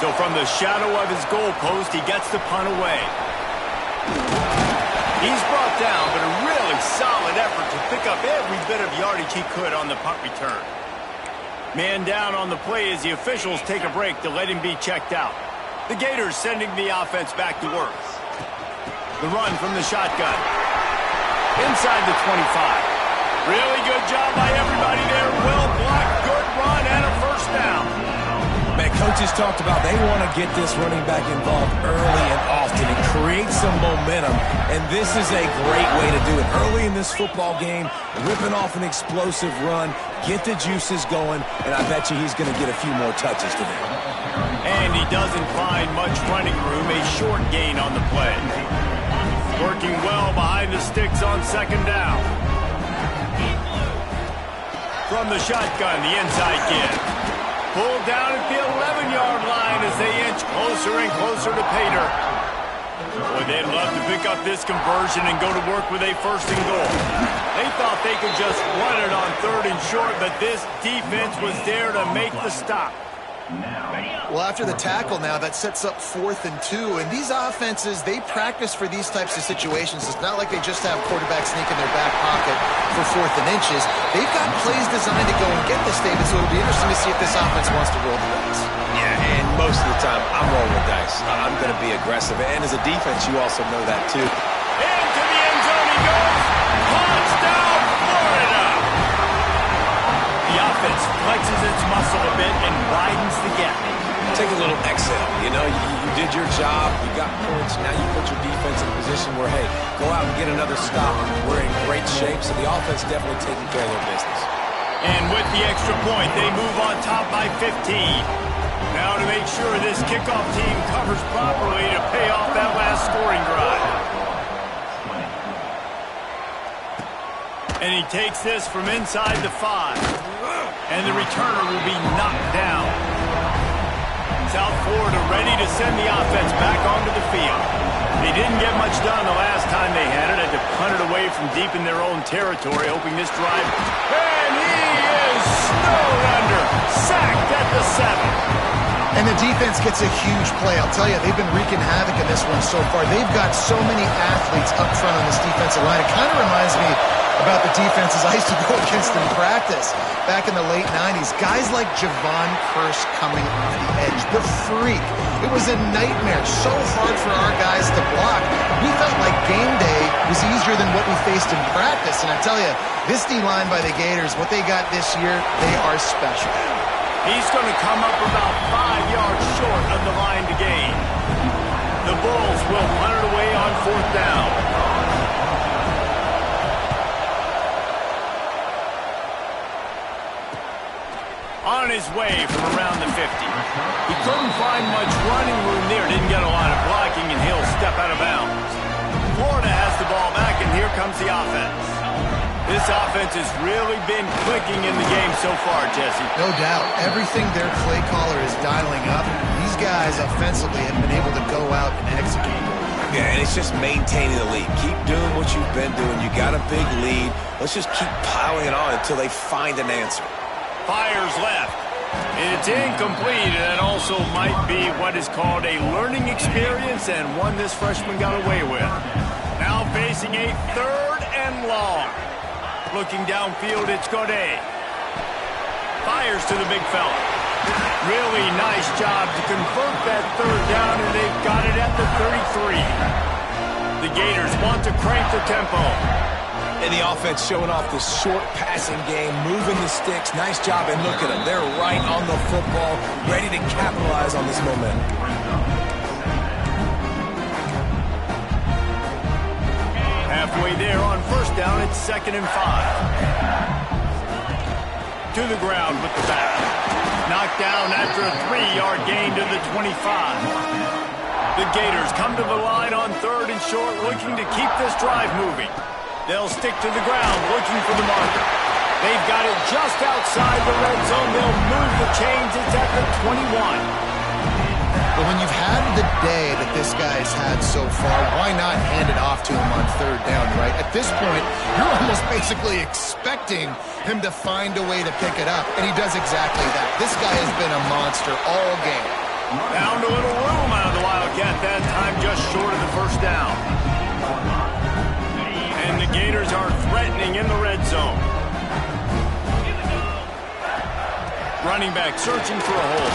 So from the shadow of his goalpost, he gets the punt away. He's brought down, but a really solid effort to pick up every bit of yardage he could on the punt return. Man down on the play as the officials take a break to let him be checked out. The Gators sending the offense back to work. The run from the shotgun. Inside the 25. Really good job by everybody there. Well blocked, good run, and a first down. Man, coaches talked about they want to get this running back involved early and often and create some momentum, and this is a great way to do it. Early in this football game, ripping off an explosive run, get the juices going, and I bet you he's going to get a few more touches today. And he doesn't find much running room, a short gain on the play. Working well behind the sticks on second down. From the shotgun, the inside kid. Pulled down at the 11-yard line as they inch closer and closer to Pater. Boy, they'd love to pick up this conversion and go to work with a first and goal. They thought they could just run it on third and short, but this defense was there to make the stop. Well, after the tackle now, that sets up 4th and 2. And these offenses, they practice for these types of situations. It's not like they just have quarterbacks sneak in their back pocket for 4th and inches. They've got plays designed to go and get this, David, so it'll be interesting to see if this offense wants to roll the dice. Yeah, and most of the time, I'm rolling the dice. I'm going to be aggressive. And as a defense, you also know that, too. Into the end zone he goes. Touchdown, Florida! The offense flexes its muscle a bit and widens the gap. Take a little exhale. You know, you did your job. You got points. Now you put your defense in a position where, hey, go out and get another stop. We're in great shape, so the offense definitely taking care of their business. And with the extra point, they move on top by 15. Now to make sure this kickoff team covers properly to pay off that last scoring drive. And he takes this from inside the 5. And the returner will be knocked down. South Florida ready to send the offense back onto the field. They didn't get much done the last time they had it. Had to punt it away from deep in their own territory, hoping this drive. And he is snowed under. Sacked at the 7. And the defense gets a huge play. I'll tell you, they've been wreaking havoc in this one so far. They've got so many athletes up front on this defensive line. It kind of reminds me about the defenses I used to go against in practice back in the late 90s. Guys like Javon Curse coming off the edge. The freak. It was a nightmare. So hard for our guys to block. We felt like game day was easier than what we faced in practice. And I tell you, this D-line by the Gators, what they got this year, they are special. He's going to come up about 5 yards short of the line to gain. The Bulls will punt it away on 4th down. On his way from around the 50. He couldn't find much running room there. Didn't get a lot of blocking, and he'll step out of bounds. Florida has the ball back, and here comes the offense. This offense has really been clicking in the game so far, Jesse. No doubt. Everything their play caller is dialing up, these guys offensively have been able to go out and execute. Yeah, and it's just maintaining the lead. Keep doing what you've been doing. You got a big lead. Let's just keep piling it on until they find an answer. Fires left. It's incomplete, and that also might be what is called a learning experience and one this freshman got away with. Now facing a 3rd and long. Looking downfield, it's Godet. Fires to the big fella. Really nice job to convert that 3rd down, and they've got it at the 33. The Gators want to crank the tempo. And the offense showing off the short passing game, moving the sticks. Nice job, and look at them. They're right on the football, ready to capitalize on this momentum. Halfway there on 1st down, it's 2nd and 5. To the ground with the back. Knocked down after a 3-yard gain to the 25. The Gators come to the line on 3rd and short, looking to keep this drive moving. They'll stick to the ground, looking for the marker. They've got it just outside the red zone. They'll move the chains. It's at the 21. But when you've had the day that this guy's had so far, why not hand it off to him on 3rd down, right? At this point, you're almost basically expecting him to find a way to pick it up, and he does exactly that. This guy has been a monster all game. Found a little room out of the Wildcat that time, just short of the 1st down. And the Gators are threatening in the red zone. Running back searching for a hole.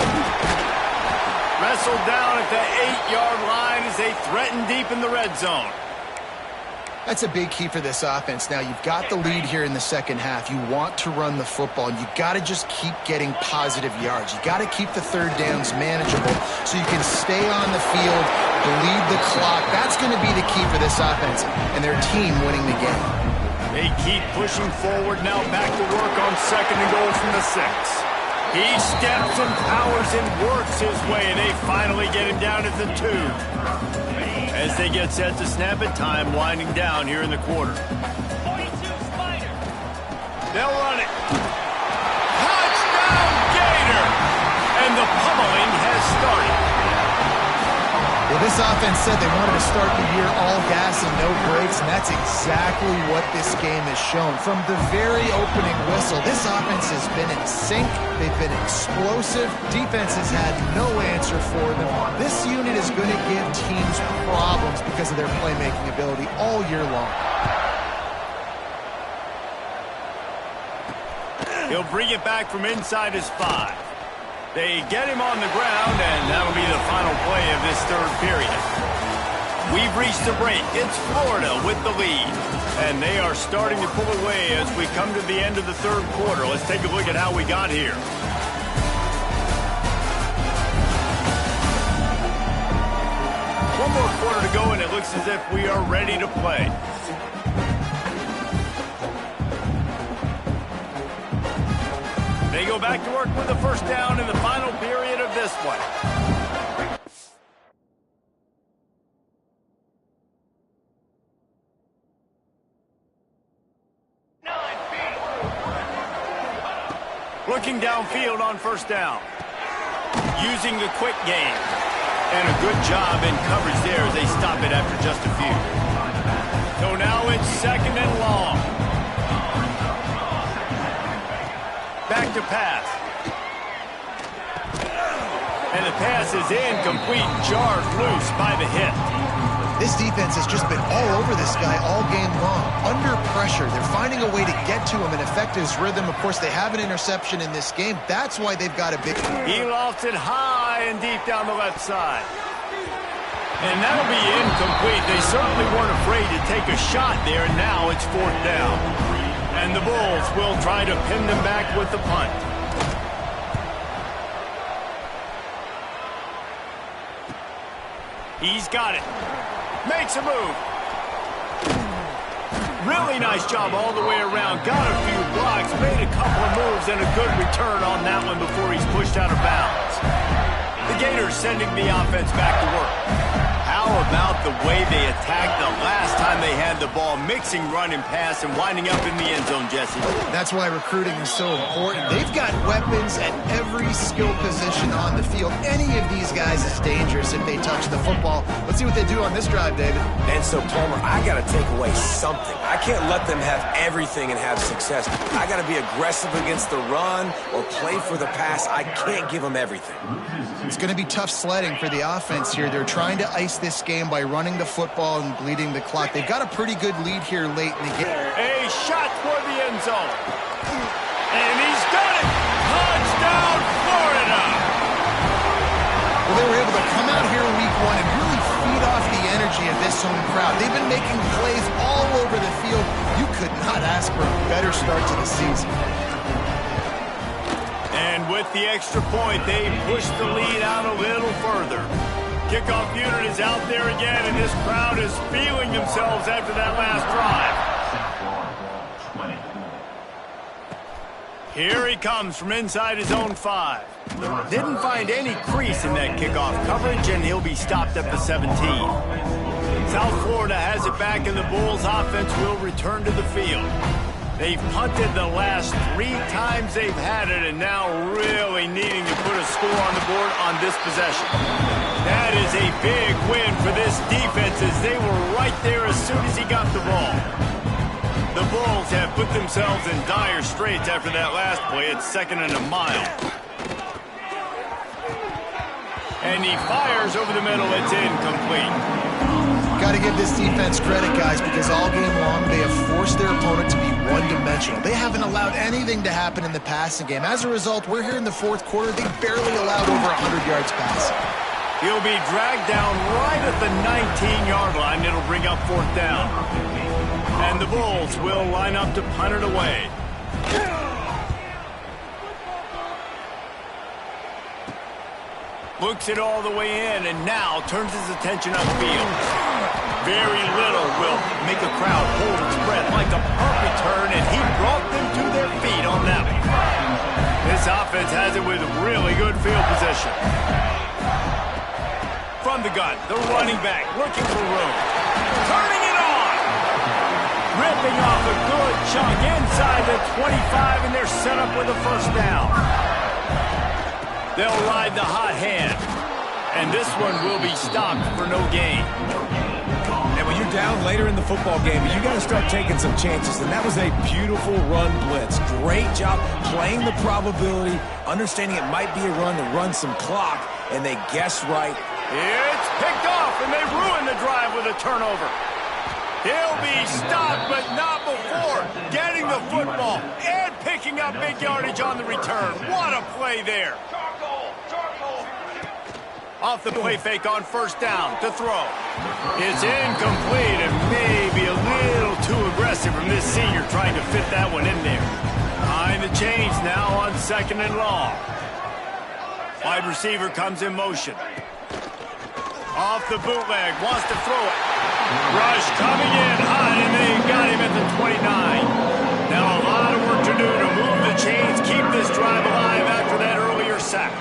Wrestled down at the 8-yard line as they threaten deep in the red zone. That's a big key for this offense. Now, you've got the lead here in the 2nd half. You want to run the football, and you got to just keep getting positive yards. You got to keep the 3rd downs manageable so you can stay on the field, bleed the clock. That's going to be the key for this offense and their team winning the game. They keep pushing forward now, back to work on 2nd and goal from the 6. He steps and powers and works his way, and they finally get him down at the 2. As they get set to snap it, time winding down here in the quarter. 42 Spider. They'll run it. Touchdown, Gator! And the pummeling has started. Well, this offense said they wanted to start the year all gas and no brakes, and that's exactly what this game has shown. From the very opening whistle, this offense has been in sync. They've been explosive. Defense has had no answer for them. This unit is going to give teams problems because of their playmaking ability all year long. He'll bring it back from inside his 5. They get him on the ground, and that'll be the final play of this 3rd period. We've reached the break. It's Florida with the lead, and they are starting to pull away as we come to the end of the 3rd quarter. Let's take a look at how we got here. One more quarter to go, and it looks as if we are ready to play. They go back to work with the 1st down in the final period of this one. Looking downfield on 1st down. Using the quick game. And a good job in coverage there as they stop it after just a few. So now it's 2nd and long. Back to pass. And the pass is incomplete, jarred loose by the hit. This defense has just been all over this guy all game long. Under pressure, they're finding a way to get to him and affect his rhythm. Of course, they have an interception in this game. That's why they've got a big... He lofts it high and deep down the left side. And that'll be incomplete. They certainly weren't afraid to take a shot there, and now it's 4th down. And the Bulls will try to pin them back with the punt. He's got it. Makes a move. Really nice job all the way around. Got a few blocks, made a couple of moves, and a good return on that one before he's pushed out of bounds. The Gators sending the offense back to work. How about the way they attacked the last time they had the ball, mixing run and pass and winding up in the end zone, Jesse? That's why recruiting is so important. They've got weapons at every skill position on the field. Any of these guys is dangerous if they touch the football. Let's see what they do on this drive, David. And so, Palmer, I got to take away something. I can't let them have everything and have success. I got to be aggressive against the run or play for the pass. I can't give them everything. It's going to be tough sledding for the offense here. They're trying to ice this game by running the football and bleeding the clock. They've got a pretty good lead here late in the game. A shot toward the end zone. And he's got it. Touchdown, Florida. Well, they were able to come out here in week one and really feed off the energy of this home crowd. They've been making plays all over the field. You could not ask for a better start to the season. And with the extra point, they push the lead out a little further. Kickoff unit is out there again, and this crowd is feeling themselves after that last drive. Here he comes from inside his own 5. Didn't find any crease in that kickoff coverage, and he'll be stopped at the 17. South Florida has it back, and the Bulls offense will return to the field. They've punted the last 3 times they've had it, and now really needing to put a score on the board on this possession. That is a big win for this defense, as they were right there as soon as he got the ball. The Bulls have put themselves in dire straits after that last play. It's 2nd and a mile. And he fires over the middle. It's incomplete. Got to give this defense credit, guys, because all game long they have forced their opponent to be one-dimensional. They haven't allowed anything to happen in the passing game. As a result, we're here in the 4th quarter. They barely allowed over 100 yards passing. He'll be dragged down right at the 19-yard line. It'll bring up 4th down. And the Bulls will line up to punt it away. Looks it all the way in, and now turns his attention upfield. Very little will make a crowd hold its breath, like a punt return, and he brought them to their feet on that one. This offense has it with really good field position. From the gun, the running back looking for room. Turning it on! Ripping off a good chunk inside the 25, and they're set up with a 1st down. They'll ride the hot hand, and this one will be stopped for no gain. And when you're down later in the football game, you got to start taking some chances, and that was a beautiful run blitz. Great job playing the probability, understanding it might be a run to run some clock, and they guessed right. It's picked off, and they ruin the drive with a turnover. He'll be stopped, but not before getting the football and picking up big yardage on the return. What a play there. Off the play fake on 1st down to throw. It's incomplete and maybe a little too aggressive from this senior trying to fit that one in there. Behind the chains now on 2nd and long. Wide receiver comes in motion. Off the bootleg, wants to throw it. Rush coming in hot, and they got him at the 29. Now a lot of work to do to move the chains, keep this drive alive after that earlier sack.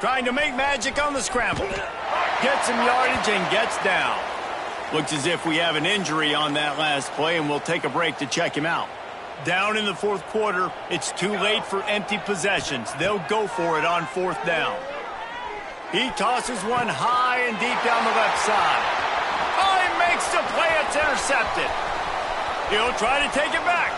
Trying to make magic on the scramble. Gets some yardage and gets down. Looks as if we have an injury on that last play, and we'll take a break to check him out. Down in the 4th quarter, it's too late for empty possessions. They'll go for it on 4th down. He tosses one high and deep down the left side. Oh, he makes the play. It's intercepted. He'll try to take it back.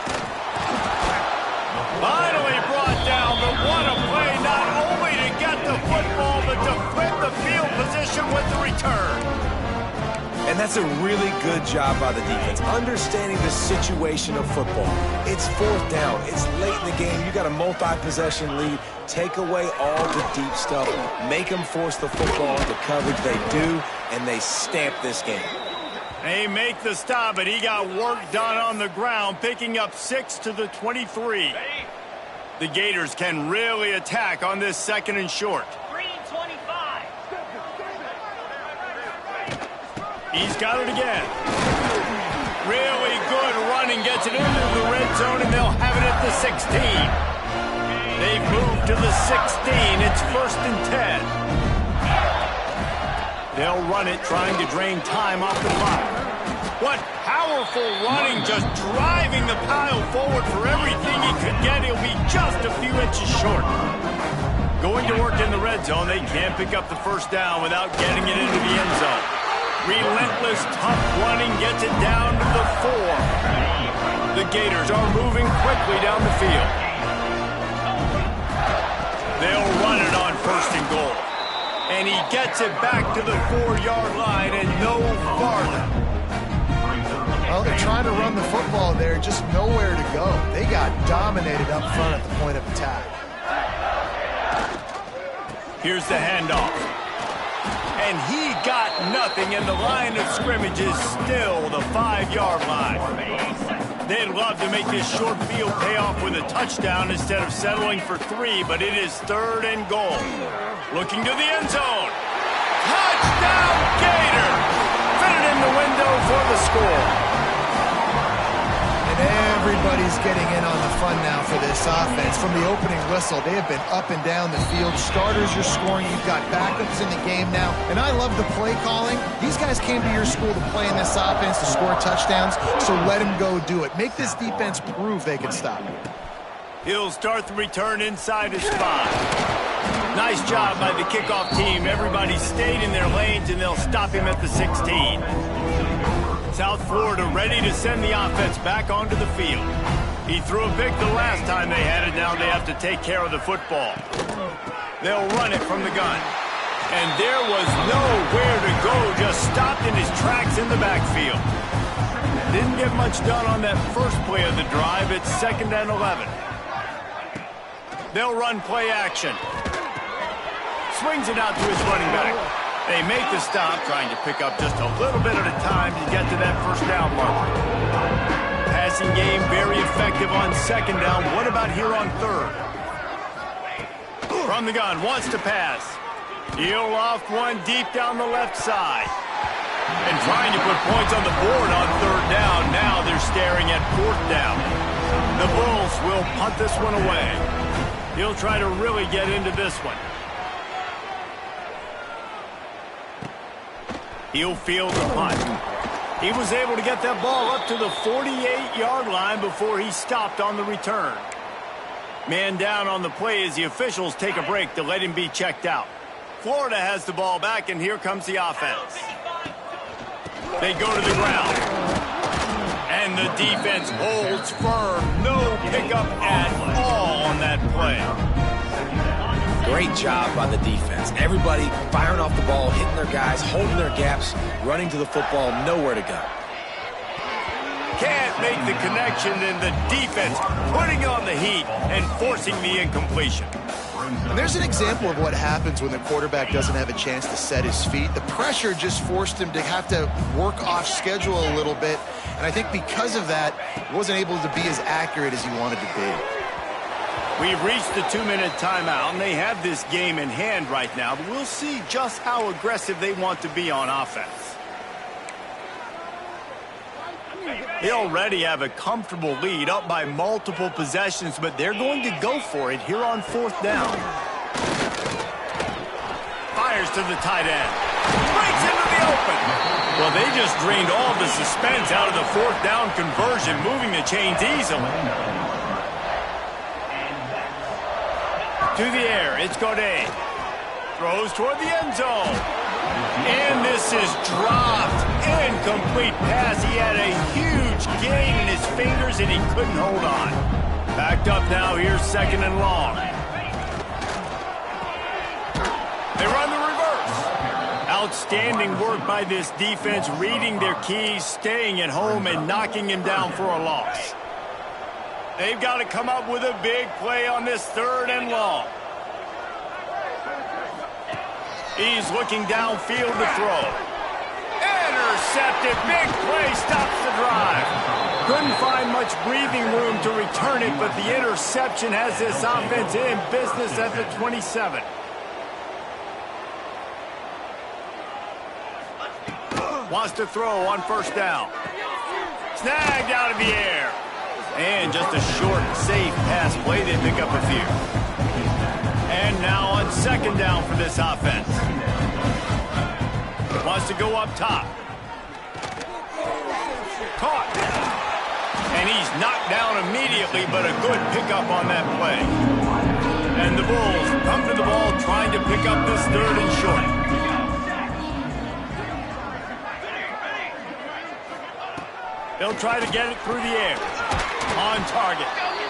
Finally brought down, but what a play, not only to get the football, but to flip the field position with the return. And that's a really good job by the defense, understanding the situation of football. It's 4th down. It's late in the game. You got a multi-possession lead. Take away all the deep stuff. Make them force the football into coverage. They do, and they stamp this game. They make the stop, but he got work done on the ground, picking up 6 to the 23. The Gators can really attack on this 2nd and short. He's got it again. Really good running, gets it into the red zone, and they'll have it at the 16. They've moved to the 16. It's 1st and 10. They'll run it, trying to drain time off the clock. What powerful running, just driving the pile forward for everything he could get. He'll be just a few inches short. Going to work in the red zone, they can't pick up the first down without getting it into the end zone. Relentless, tough running gets it down to the 4. The Gators are moving quickly down the field. They'll run it on 1st and goal. And he gets it back to the 4-yard line and no farther. Well, they're trying to run the football there, just nowhere to go. They got dominated up front at the point of attack. Here's the handoff. And he got nothing, and the line of scrimmage is still the 5-yard line. They'd love to make this short field pay off with a touchdown instead of settling for 3, but it is 3rd and goal. Looking to the end zone. Touchdown, Gator! Fit it in the window for the score. Everybody's getting in on the fun now for this offense. From the opening whistle, they have been up and down the field. Starters are scoring. You've got backups in the game now. And I love the play calling. These guys came to your school to play in this offense to score touchdowns, so let them go do it. Make this defense prove they can stop you. He'll start the return inside his spot. Nice job by the kickoff team. Everybody stayed in their lanes, and they'll stop him at the 16. South Florida ready to send the offense back onto the field. He threw a pick the last time they had it. Now they have to take care of the football. They'll run it from the gun. And there was nowhere to go, just stopped in his tracks in the backfield. Didn't get much done on that first play of the drive. It's 2nd and 11. They'll run play action. Swings it out to his running back. They make the stop, trying to pick up just a little bit at a time to get to that first down marker. Passing game very effective on 2nd down. What about here on 3rd? From the gun, wants to pass. He'll off one deep down the left side. And trying to put points on the board on 3rd down. Now they're staring at 4th down. The Bulls will punt this one away. He'll try to really get into this one. He'll field the punt. He was able to get that ball up to the 48-yard line before he stopped on the return. Man down on the play as the officials take a break to let him be checked out. Florida has the ball back, and here comes the offense. They go to the ground. And the defense holds firm. No pickup at all on that play. Great job by the defense. Everybody firing off the ball, hitting their guys, holding their gaps, running to the football, nowhere to go. Can't make the connection, and the defense putting on the heat and forcing the incompletion. And there's an example of what happens when the quarterback doesn't have a chance to set his feet. The pressure just forced him to have to work off schedule a little bit. And I think because of that, he wasn't able to be as accurate as he wanted to be. We've reached the 2-minute timeout, and they have this game in hand right now, but we'll see just how aggressive they want to be on offense. They already have a comfortable lead, up by multiple possessions, but they're going to go for it here on 4th down. Fires to the tight end. Breaks into the open. Well, they just drained all the suspense out of the 4th down conversion, moving the chains easily. To the air, it's Godet. Throws toward the end zone. And this is dropped. Incomplete pass. He had a huge gain in his fingers, and he couldn't hold on. Backed up now. Here's 2nd and long. They run the reverse. Outstanding work by this defense, reading their keys, staying at home, and knocking him down for a loss. They've got to come up with a big play on this 3rd and long. He's looking downfield to throw. Intercepted. Big play stops the drive. Couldn't find much breathing room to return it, but the interception has this offense in business at the 27. Wants to throw on 1st down. Snagged out of the air. And just a short, safe pass play, they pick up a few. And now on second down for this offense. Wants to go up top. Caught. And he's knocked down immediately, but a good pickup on that play. And the Bulls come to the ball trying to pick up this third and short. They'll try to get it through the air. On target.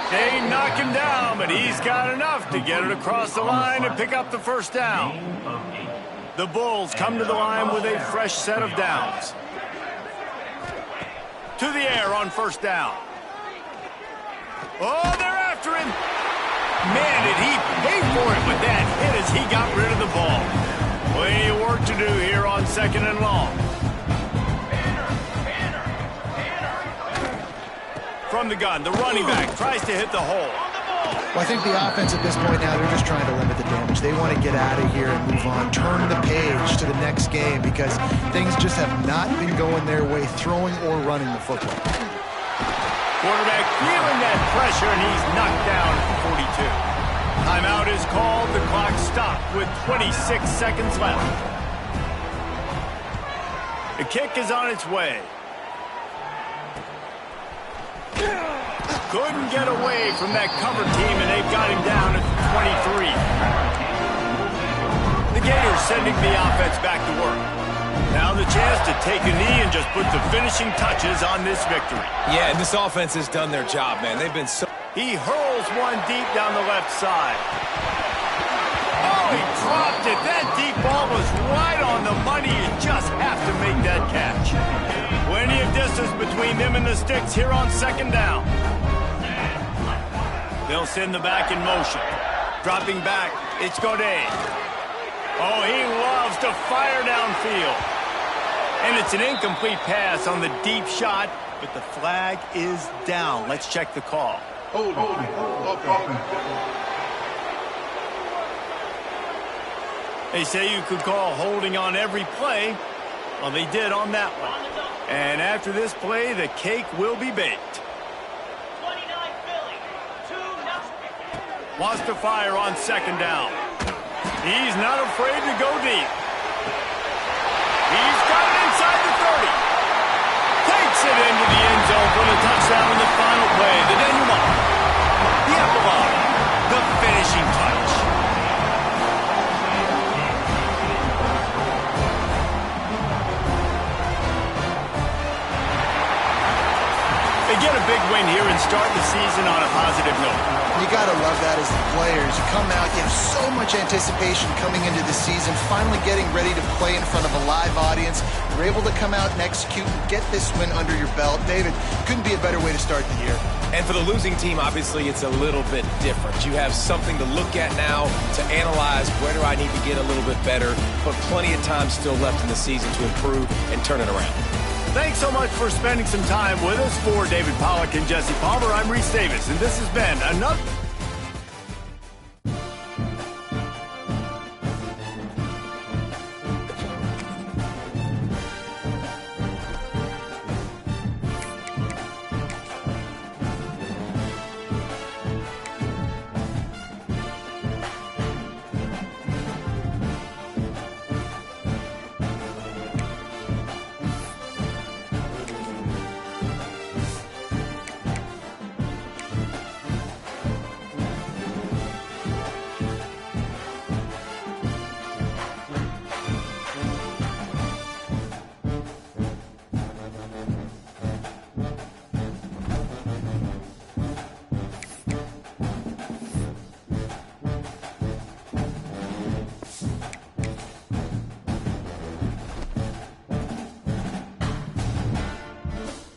They knock him down, but he's got enough to get it across the line and pick up the first down. The Bulls come to the line with a fresh set of downs. To the air on first down. Oh, they're after him. Man, did he pay for it with that hit as he got rid of the ball. Plenty of work to do here on second and long. From the gun, the running back tries to hit the hole. Well, I think the offense at this point now, they're just trying to limit the damage. They want to get out of here and move on, turn the page to the next game because things just have not been going their way, throwing or running the football. Quarterback feeling that pressure, and he's knocked down at the 42. Timeout is called. The clock stopped with 26 seconds left. The kick is on its way. Couldn't get away from that cover team, and they've got him down at 23. The Gators sending the offense back to work. Now the chance to take a knee and just put the finishing touches on this victory. Yeah, and this offense has done their job, man. They've been so... He hurls one deep down the left side. Oh, he dropped it. That deep ball was right on the money. You just have to make that catch. Plenty of distance between them and the sticks here on second down. They'll send the back in motion. Dropping back, it's Godet. Oh, he loves to fire downfield. And it's an incomplete pass on the deep shot, but the flag is down. Let's check the call. They say you could call holding on every play. Well, they did on that one. And after this play, the cake will be baked. Wants to fire on second down. He's not afraid to go deep. He's got it inside the 30. Takes it into the end zone for the touchdown in the final play. The denouement. The epilogue. The finishing touch. They get a big win here and start the season on a positive note. You got to love that as the players. You come out, you have so much anticipation coming into the season, finally getting ready to play in front of a live audience. You're able to come out and execute and get this win under your belt. David, couldn't be a better way to start the year. And for the losing team, obviously, it's a little bit different. You have something to look at now, to analyze where do I need to get a little bit better, but plenty of time still left in the season to improve and turn it around. Thanks so much for spending some time with us. For David Pollack and Jesse Palmer, I'm Reese Davis, and this has been another...